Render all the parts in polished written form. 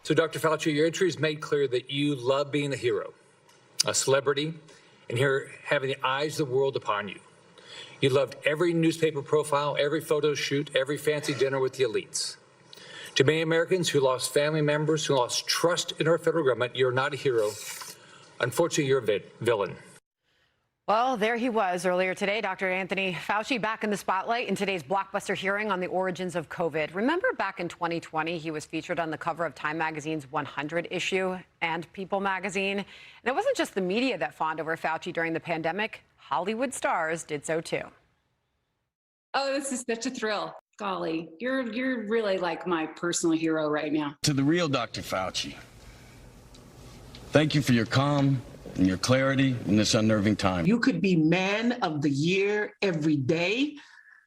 So, Dr. Fauci, your entries made clear that you love being a hero, a celebrity, and here having the eyes of the world upon you. You loved every newspaper profile, every photo shoot, every fancy dinner with the elites. To many Americans who lost family members, who lost trust in our federal government, you're not a hero. Unfortunately, you're a villain. Well, there he was earlier today, Dr. Anthony Fauci back in the spotlight in today's blockbuster hearing on the origins of COVID. Remember back in 2020, he was featured on the cover of Time Magazine's 100 issue and People magazine. And it wasn't just the media that fawned over Fauci during the pandemic. Hollywood stars did so too. Oh, this is such a thrill. Golly, you're really like my personal hero right now. To the real Dr. Fauci, thank you for your calm and your clarity in this unnerving time. You could be man of the year every day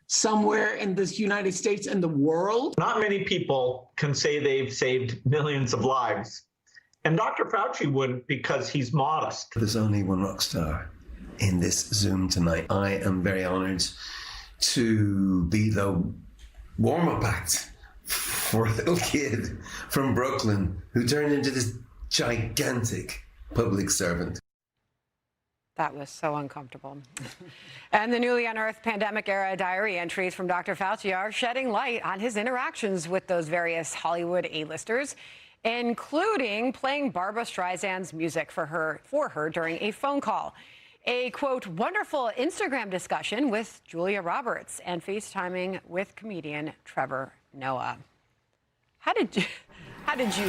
somewhere in this United States and the world. Not many people can say they've saved millions of lives. And Dr. Fauci wouldn't because he's modest. There's only one rock star in this Zoom tonight. I am very honored to be the warm-up act for a little kid from Brooklyn who turned into this gigantic public servant. That was so uncomfortable. And the newly unearthed pandemic-era diary entries from Dr. Fauci are shedding light on his interactions with those various Hollywood A-listers, including playing Barbra Streisand's music for her during a phone call. A, quote, wonderful Instagram discussion with Julia Roberts and FaceTiming with comedian Trevor Noah. How did you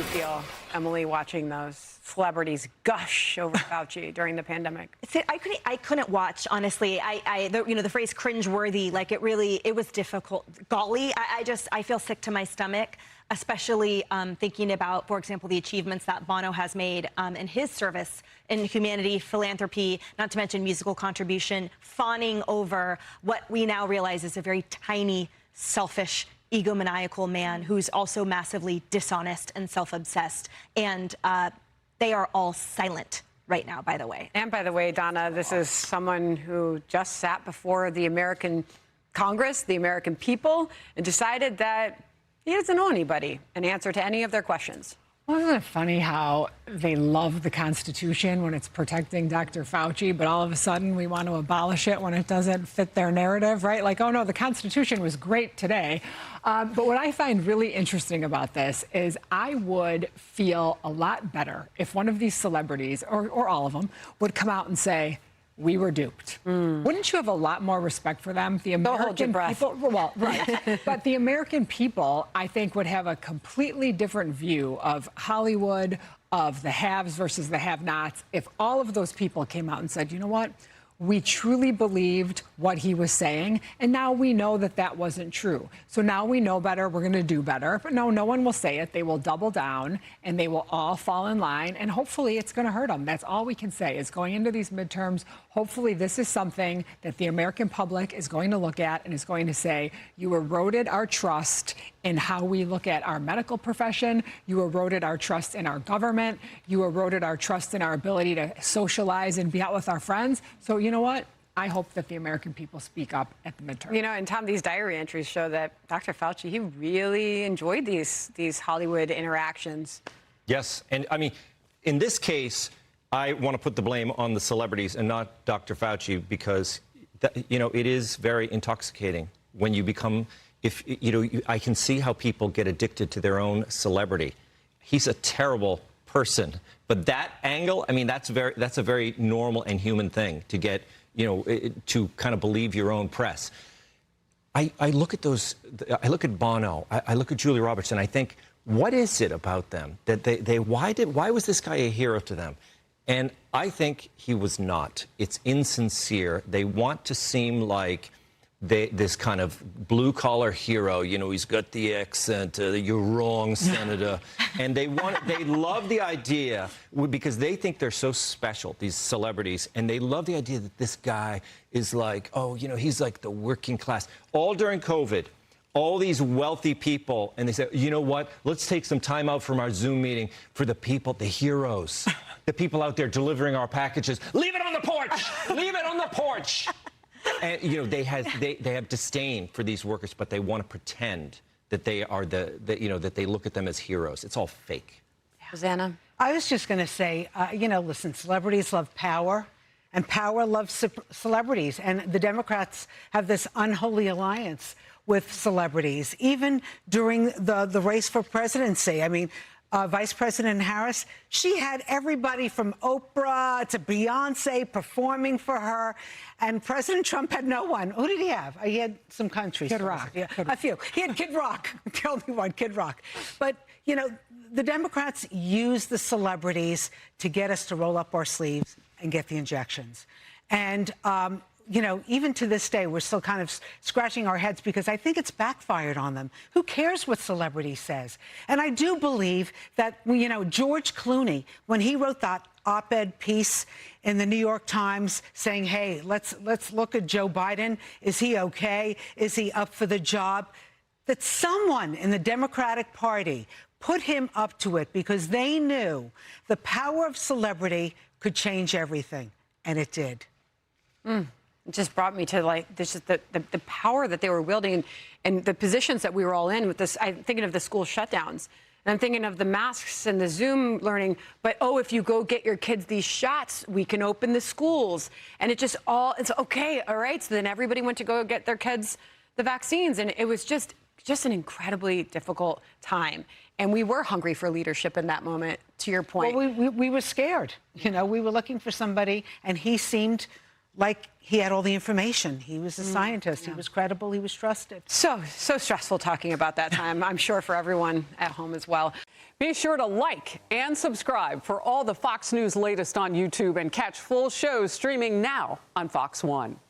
feel, Emily, watching those celebrities gush over Fauci during the pandemic? See, I couldn't watch, honestly. The phrase cringeworthy, like it was difficult. Golly, I feel sick to my stomach, especially thinking about, for example, the achievements that Bono has made in his service in humanity, philanthropy, not to mention musical contribution, fawning over what we now realize is a very tiny, selfish, egomaniacal man who's also massively dishonest and self-obsessed. And they are all silent right now, by the way. And by the way, Donna, this is someone who just sat before the American Congress, the American people, and decided that he doesn't know anybody in answer to any of their questions. Wasn't it funny how they love the Constitution when it's protecting Dr. Fauci, but all of a sudden we want to abolish it when it doesn't fit their narrative, right? Like, oh, no, the Constitution was great today. But what I find really interesting about this is I would feel a lot better if one of these celebrities, or all of them, would come out and say, we were duped. Wouldn't you have a lot more respect for them? The American people, well, right. But the American people, I think, would have a completely different view of Hollywood, of the haves versus the have-nots, if all of those people came out and said, you know what? We truly believed what he was saying, and now we know that that wasn't true. So now we know better, we're going to do better. But no one will say it. They will double down, and they will all fall in line, and hopefully it's going to hurt them. That's all we can say is going into these midterms, hopefully this is something that the American public is going to look at and is going to say, you eroded our trust in how we look at our medical profession. You eroded our trust in our government. You eroded our trust in our ability to socialize and be out with our friends. So you know what? I hope that the American people speak up at the midterm. You know, and Tom, these diary entries show that Dr. Fauci, he really enjoyed these Hollywood interactions. Yes, and I mean, in this case, I want to put the blame on the celebrities and not Dr. Fauci because, it is very intoxicating when you become, I can see how people get addicted to their own celebrity. He's a terrible person, but that angle, I mean, that's a very normal and human thing to get, to kind of believe your own press. I look at I look at Bono, I look at Julia Roberts, and I think, what is it about them that why was this guy a hero to them? And I think he was not. It's insincere. They want to seem like this kind of blue-collar hero. He's got the accent. You're wrong, Senator. And they love the idea because they think they're so special, these celebrities, and they love the idea that this guy is like, he's like the working class. All during COVID, all these wealthy people, and they say, you know what? Let's take some time out from our Zoom meeting for the people, the heroes, the people out there delivering our packages. Leave it on the porch. Leave it on the porch. And they have disdain for these workers, but they want to pretend that they are that they look at them as heroes. It's all fake. Rosanna? I was just going to say, listen, celebrities love power, and power loves celebrities. And the Democrats have this unholy alliance with celebrities, even during the race for presidency. I mean, Vice President Harris, she had everybody from Oprah to Beyonce performing for her. And President Trump had no one. Who did he have? He had some countries. Kid Rock. Yeah, a few. He had Kid Rock. The only one, Kid Rock. But, the Democrats use the celebrities to get us to roll up our sleeves and get the injections. And, even to this day, we're still kind of scratching our heads because I think it's backfired on them. Who cares what celebrity says? And I do believe that, George Clooney, when he wrote that op-ed piece in the New York Times saying, hey, let's look at Joe Biden. Is he okay? Is he up for the job? That someone in the Democratic Party put him up to it because they knew the power of celebrity could change everything. And it did. It just brought me to the power that they were wielding and the positions that we were all in with this. I'm thinking of the school shutdowns. And I'm thinking of the masks and the Zoom learning. But, if you go get your kids these shots, we can open the schools. And it's okay. All right. So then everybody went to go get their kids the vaccines. And it was just an incredibly difficult time. And we were hungry for leadership in that moment, to your point. Well, we were scared. We were looking for somebody, and he seemed like he had all the information. He was a scientist. Yeah. He was credible. He was trusted. So stressful talking about that time, I'm sure, for everyone at home as well. Be sure to like and subscribe for all the Fox News latest on YouTube and catch full shows streaming now on Fox One.